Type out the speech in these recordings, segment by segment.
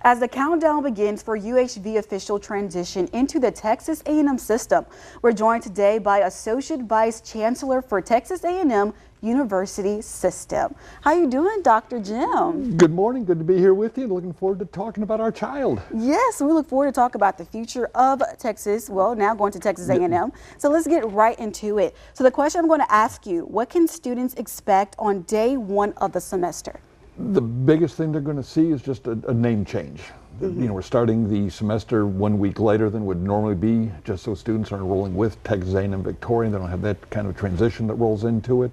As the countdown begins for UHV official transition into the Texas A&M system, we're joined today by Associate Vice Chancellor for Texas A&M University System. How you doing, Dr. Jim? Good morning. Good to be here with you. Looking forward to talking about our child. Yes, we look forward to talk about the future of Texas. Well, now going to Texas A&M. So let's get right into it. So the question I'm going to ask you, what can students expect on day one of the semester? The biggest thing they're going to see is just a name change. You know, we're starting the semester 1 week later than would normally be, just so students are enrolling with Texas A&M Victorian. They don't have that kind of transition that rolls into it.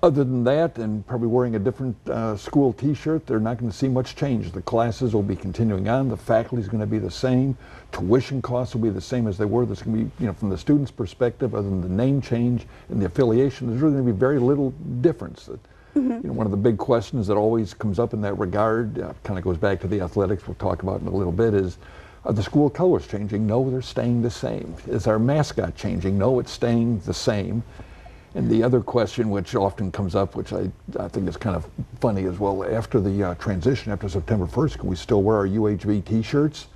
Other than that, and probably wearing a different school t-shirt, they're not going to see much change. The classes will be continuing on. The faculty is going to be the same. Tuition costs will be the same as they were. There's going to be, you know, from the student's perspective, other than the name change and the affiliation, there's really going to be very little difference. You know, one of the big questions that always comes up in that regard, kind of goes back to the athletics we'll talk about in a little bit, is are the school colors changing? No, they're staying the same. Is our mascot changing? No, it's staying the same. And the other question which often comes up, which I think is kind of funny as well, after the transition, after September 1st, can we still wear our UHV t-shirts?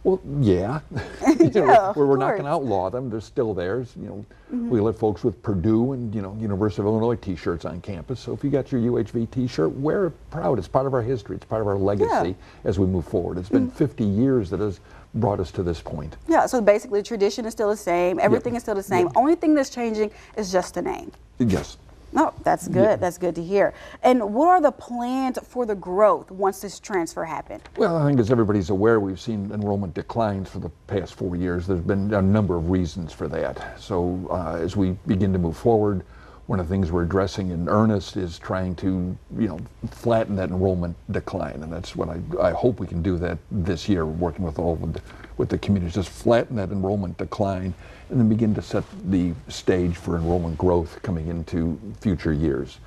Well, yeah. We're not going to outlaw them. They're still theirs. You know, we let folks with Purdue and, you know, University of Illinois t-shirts on campus. So if you got your UHV t-shirt, wear it proud. It's part of our history. It's part of our legacy as we move forward. It's been 50 years that has brought us to this point. Yeah, so basically tradition is still the same. Everything is still the same. Only thing that's changing is just the name. Yes. No, that's good. That's good to hear. And what are the plans for the growth once this transfer happened? Well, I think as everybody's aware, we've seen enrollment declines for the past 4 years. There's been a number of reasons for that. So as we begin to move forward, one of the things we're addressing in earnest is trying to, you know, flatten that enrollment decline. And that's what I hope we can do that this year, working with all of with the communities, just flatten that enrollment decline and then begin to set the stage for enrollment growth coming into future years.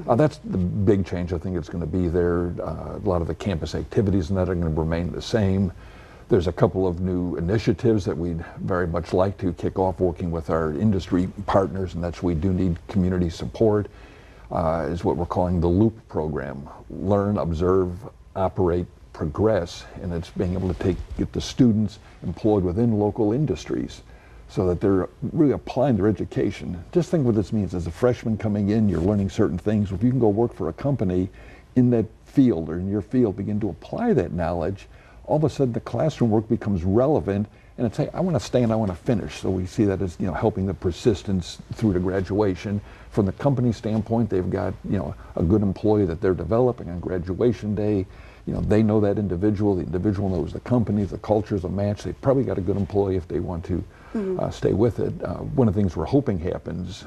That's the big change. I think it's going to be there. A lot of the campus activities and that are going to remain the same. There's a couple of new initiatives that we'd very much like to kick off working with our industry partners, and that's we do need community support, is what we're calling the LOOP program. Learn, observe, operate, progress, and it's being able to get the students employed within local industries so that they're really applying their education. Just think what this means. As a freshman coming in, you're learning certain things. If you can go work for a company in that field or in your field, begin to apply that knowledge, all of a sudden the classroom work becomes relevant, and it's, hey, I want to stay and I want to finish. So we see that as, you know, helping the persistence through to graduation. From the company standpoint, they've got, you know, a good employee that they're developing on graduation day. You know, they know that individual, the individual knows the company, the culture's a match. They've probably got a good employee if they want to stay with it. One of the things we're hoping happens,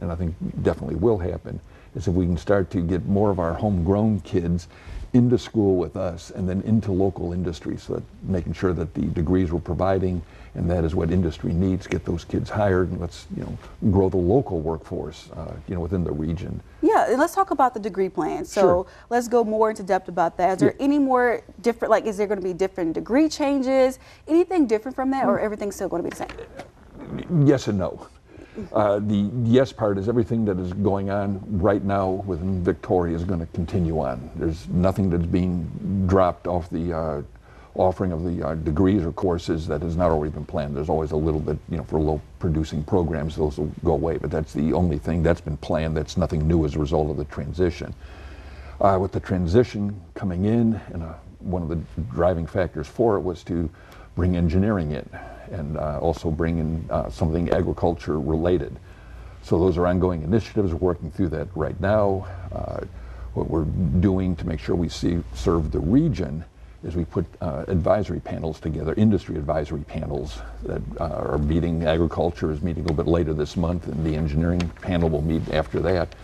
and I think definitely will happen, is if we can start to get more of our homegrown kids into school with us and then into local industry, so that making sure that the degrees we're providing, and that is what industry needs, get those kids hired, and let's, you know, grow the local workforce, you know, within the region. Yeah, and let's talk about the degree plan. So let's go more into depth about that. Is there any more different, like, is there going to be different degree changes, anything different from that, or everything's still going to be the same? Yes and no. The yes part is everything that is going on right now within Victoria is going to continue on. There's nothing that's being dropped off the offering of the degrees or courses that has not already been planned. There's always a little bit, you know, for low producing programs, those will go away, but that's the only thing that's been planned. That's nothing new as a result of the transition. With the transition coming in, and one of the driving factors for it was to bring engineering in, and also bring in something agriculture related. So those are ongoing initiatives. We're working through that right now. What we're doing to make sure we serve the region is we put advisory panels together, industry advisory panels that are meeting. Agriculture is meeting a little bit later this month, and the engineering panel will meet after that,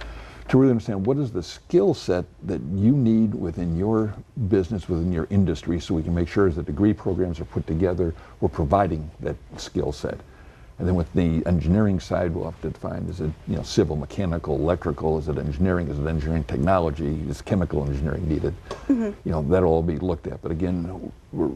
to really understand what is the skill set that you need within your business, within your industry, so we can make sure as the degree programs are put together, we're providing that skill set. And then with the engineering side, we'll have to define, is it, you know, civil, mechanical, electrical, is it engineering, technology, is chemical engineering needed? You know, that'll all be looked at. But again,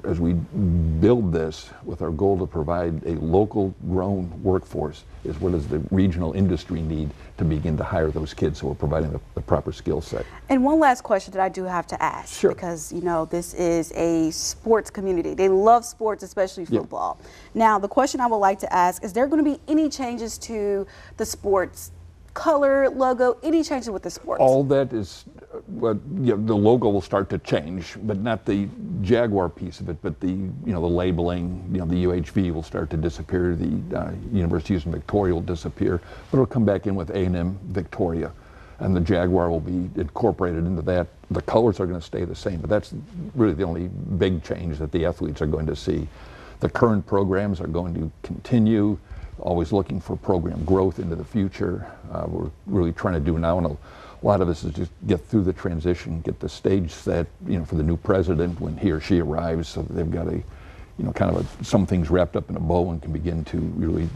as we build this with our goal to provide a local grown workforce, is what does the regional industry need to begin to hire those kids, so we're providing the proper skill set. And one last question that I do have to ask, Sure. because you know this is a sports community. They love sports, especially football. Now, the question I would like to ask is: there going to be any changes to the sports color, logo, any changes with the sports? All that is, the logo will start to change, but not the Jaguar piece of it, but the the labeling. The UHV will start to disappear. The University of Victoria will disappear, but it'll come back in with A&M Victoria, and the Jaguar will be incorporated into that. The colors are going to stay the same, but that's really the only big change that the athletes are going to see. The current programs are going to continue, always looking for program growth into the future. We're really trying to do now, and a lot of this is just get through the transition, get the stage set, for the new president when he or she arrives, so that they've got some things wrapped up in a bow and can begin to really,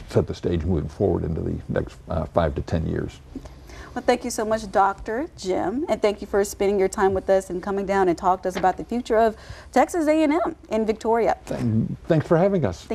set the stage moving forward into the next 5 to 10 years. Well, thank you so much, Dr. Jim, and thank you for spending your time with us and coming down and talk to us about the future of Texas A&M in Victoria. Thanks for having us.